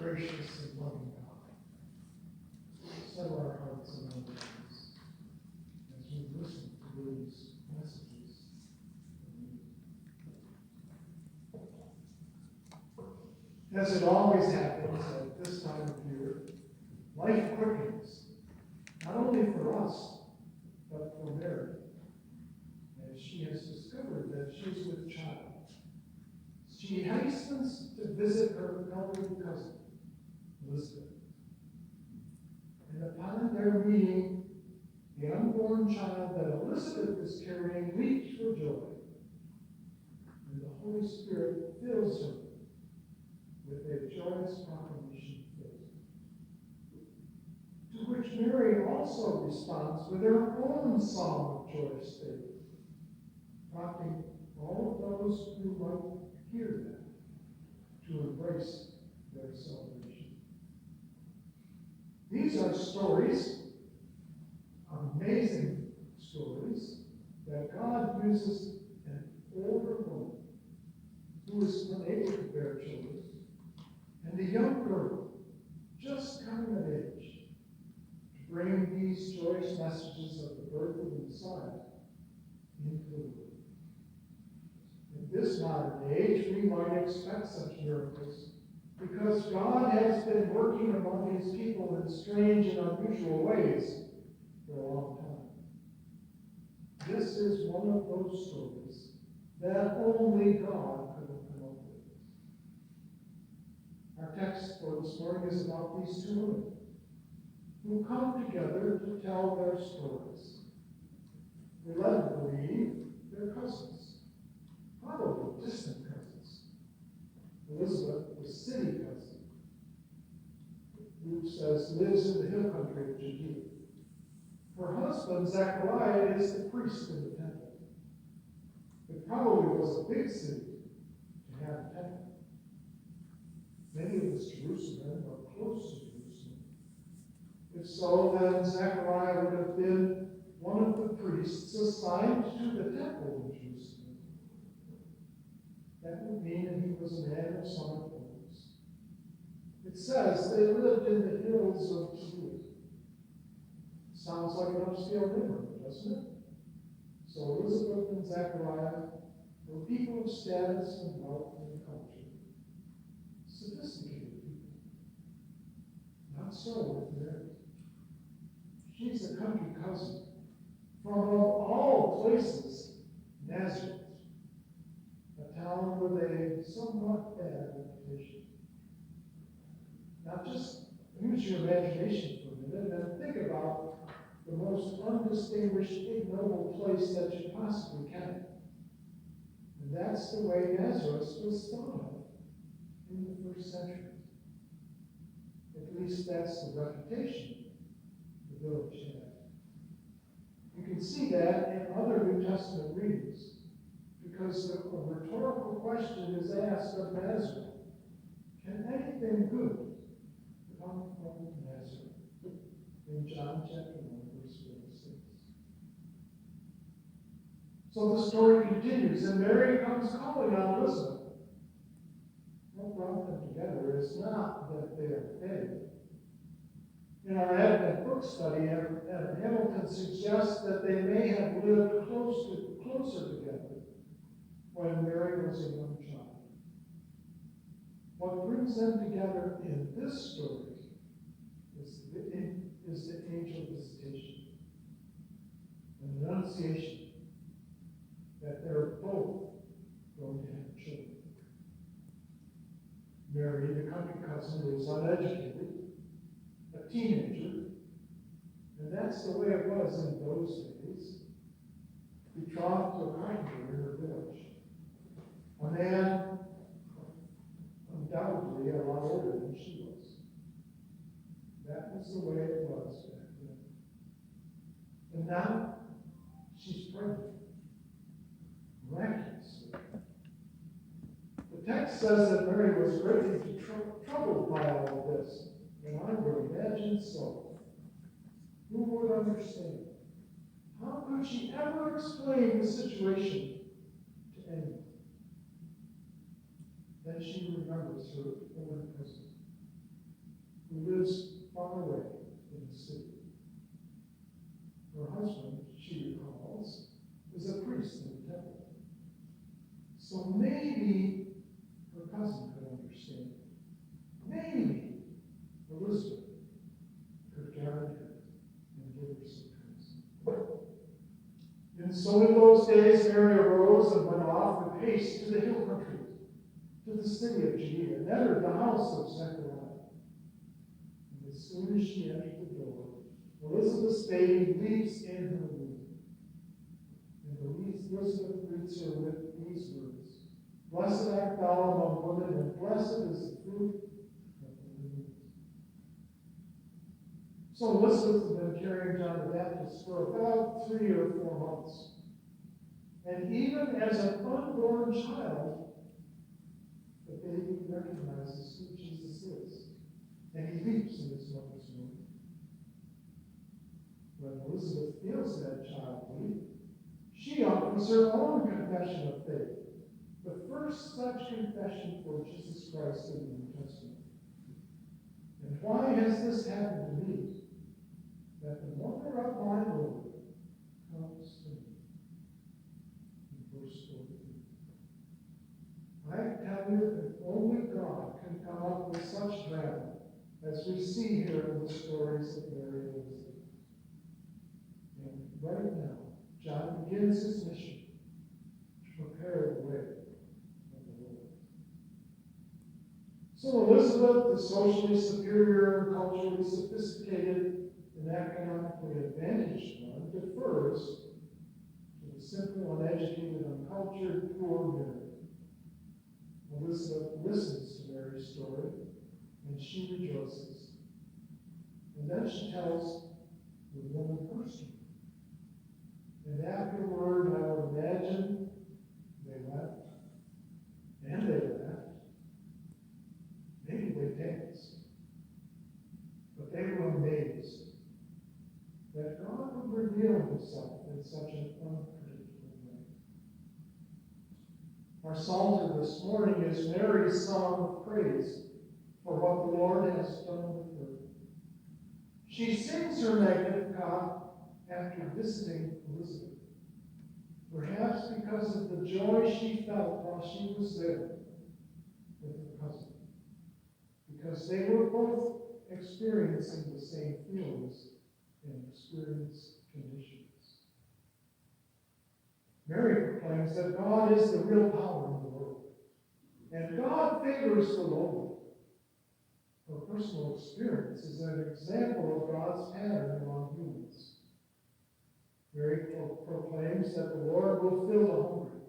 gracious and loving God, settle our hearts and minds as we listen to these messages. As it always happens at this time of year, life quickens, not only for us, but for Mary, as she has discovered that she's with child. She hastens to visit her elderly cousin, Elizabeth. And upon their meeting, the unborn child that Elizabeth is carrying leaps for joy. And the Holy Spirit fills her with a joyous proclamation of faith, to which Mary also responds with her own song of joyous faith, prompting all of those who might hear them to embrace their salvation. These are stories, amazing stories, that God uses an older woman who is unable to bear children, and a young girl just coming of age, to bring these joyous messages of the birth of the Messiah into the world. In this modern age, we might expect such miracles, because God has been working among his people in strange and unusual ways for a long time. This is one of those stories that only God could have come up with. Our text for this morning is about these two women who come together to tell their stories. We're led to believe they're cousins, probably distant cousins. Elizabeth, the city cousin, Luke says, lives in the hill country of Judea. Her husband, Zechariah, is the priest in the temple. It probably was a big city to have a temple. Many of us Jerusalem are close to Jerusalem. If so, then Zechariah would have been one of the priests assigned to the temple in Jerusalem. That would mean that he was a man of some importance. It says they lived in the hills of Judea. Sounds like an upscale neighborhood, doesn't it? So Elizabeth and Zechariah were people of status and wealth and culture. Sophisticated people. Not so with Mary. She's a country cousin from, of all places, Nazareth, a town with a somewhat bad reputation. Now just use your imagination for a minute and think about the most undistinguished, ignoble place that you possibly can. And that's the way Nazareth was thought of in the first century. At least that's the reputation the village had. You can see that in other New Testament readings, because a rhetorical question is asked of Nazareth. Can anything good come from Nazareth? In John chapter 1, verse 46. So the story continues, and Mary comes calling on Elizabeth. What brought them together is not that they are fed. In our Advent book study, Evan Hamilton suggests that they may have lived closer together when Mary was a young child. What brings them together in this story is the angel visitation, an annunciation that they're both going to have children. Mary, the country cousin, is uneducated, a teenager, and that's the way it was in those days. Betrothed to a carpenter in her village, a man undoubtedly a lot older than she was. That was the way it was back then. And now she's pregnant, miraculously. The text says that Mary was greatly troubled by all of this, and I would imagine so. Who would understand? How could she ever explain the situation to anyone? Then she remembers her older cousin. who lives far away in the city. Her husband, she recalls, is a priest in the temple. So maybe her cousin could understand. Maybe Elizabeth could guide her and give her some counsel. And so in those days, Mary arose and went off with haste to the hill country, to the city of Judea, and entered the house of Zechariah. And as soon as she entered the door, Elizabeth's baby leaps in her womb. And Elizabeth greets her with these words: Blessed art thou among women, and blessed is the fruit of thy womb. So Elizabeth had been carrying John the Baptist for about 3 or 4 months. And even as an unborn child, the baby recognizes who Jesus is. And he leaps in his mother's womb. When Elizabeth feels that child leap, she offers her own confession of faith, the first such confession for Jesus Christ in the New Testament. And why has this happened to me? That the mother of my Lord comes to me. In verse 14. I tell you that only God can come up with such drama as we see here in the stories of Mary and Elizabeth. And right now, John begins his mission to prepare the way of the Lord. So Elizabeth, the socially superior and culturally sophisticated and economically advantaged one, defers to the simple, uneducated, uncultured, poor Mary. Elizabeth listens to Mary's story, and she rejoices. And then she tells the woman her story. And afterward, I would imagine they wept, and they laughed. Maybe they danced. But they were amazed that God would reveal himself in such an unpredictable way. Our psalter this morning is Mary's song of praise for what the Lord has done with her. She sings her Magnificat after visiting Elizabeth, perhaps because of the joy she felt while she was there with her cousin, because they were both experiencing the same feelings and experience conditions. Mary proclaims that God is the real power in the world, and God favors the lowly. Her personal experience is an example of God's pattern among humans. Mary proclaims that the Lord will fill the hungry.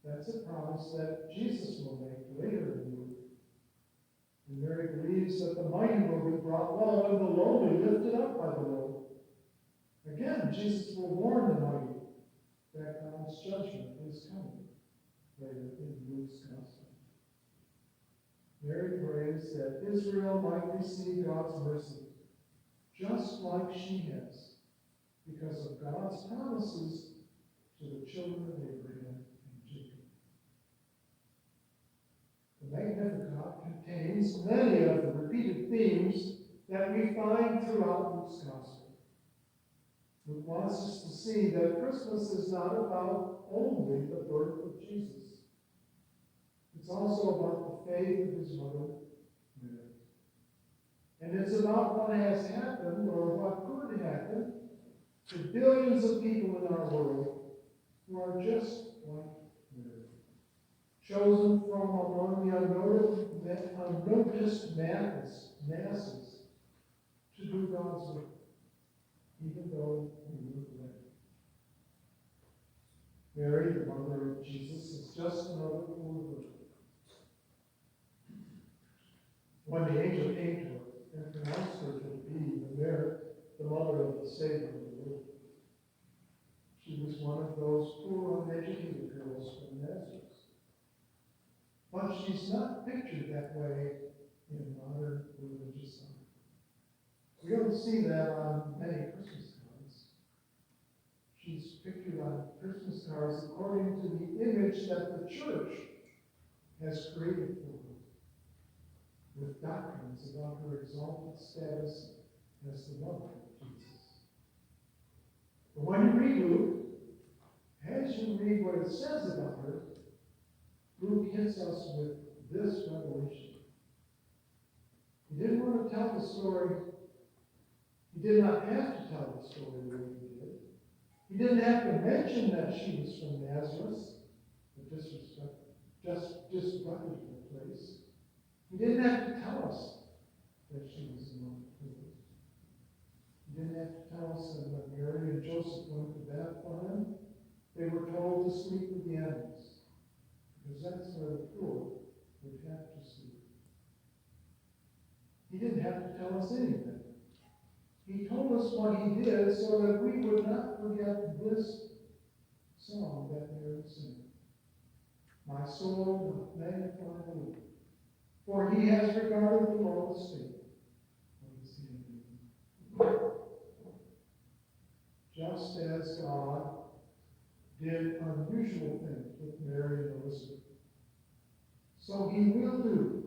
That's a promise that Jesus will make later in the week. And Mary believes that the mighty will be brought low and the lowly lifted up by the Lord. Again, Jesus will warn the mighty that God's judgment is coming later in Luke's gospel. Mary prays that Israel might receive God's mercy, just like she has, because of God's promises to the children of Abraham and Jacob. The Magnificat contains many of the repeated themes that we find throughout Luke's gospel. Luke wants us to see that Christmas is not about only the birth of Jesus. It's also about the faith of his mother, Mary. And it's about what has happened or what could happen to billions of people in our world who are just like Mary, chosen from among the unnoticed masses to do God's work, even though we look away. Mary, the mother of Jesus, is just another poor girl. When the angel came to her and pronounced her to be the mother of the Savior of the world, she was one of those poor, uneducated girls from Nazareth. But she's not pictured that way in modern religious life. We don't see that on many Christmas cards. She's pictured on Christmas cards according to the image that the church has created for her. with doctrines about her exalted status as the mother of Jesus. But when you read Luke, as you read what it says about her, Luke hits us with this revelation. He didn't want to tell the story. He did not have to tell the story the way he did. He didn't have to mention that she was from Nazareth, the disreputable place. He didn't have to tell us that she was among the poor. He didn't have to tell us that when Mary and Joseph went to Bethlehem, they were told to sleep with the animals, because that's where the poor would have to sleep. He didn't have to tell us anything. He told us what he did so that we would not forget this song that Mary sang. My soul doth magnify the Lord, for he has regarded the low estate of his handmaid. Just as God did unusual things with Mary and Elizabeth, so he will do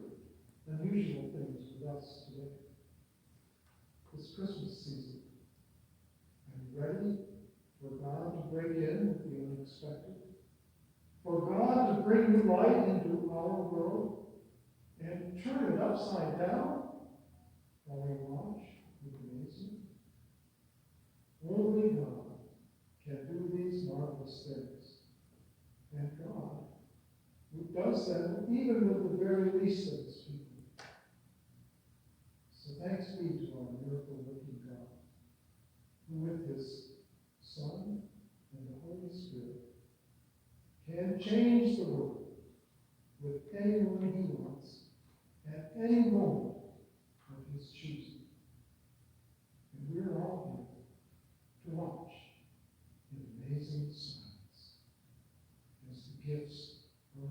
unusual things with us today. This Christmas season, are you ready for God to break in with the unexpected? For God to bring new light into our world and turn it upside down while we watch with amazement? Only God can do these marvelous things. And God, who does them even with the very least of his people. So thanks be to our miracle-working God, who with his Son and the Holy Spirit can change the world with anyone he wants at any moment of his choosing. And we're all here to watch in amazing signs as the gifts are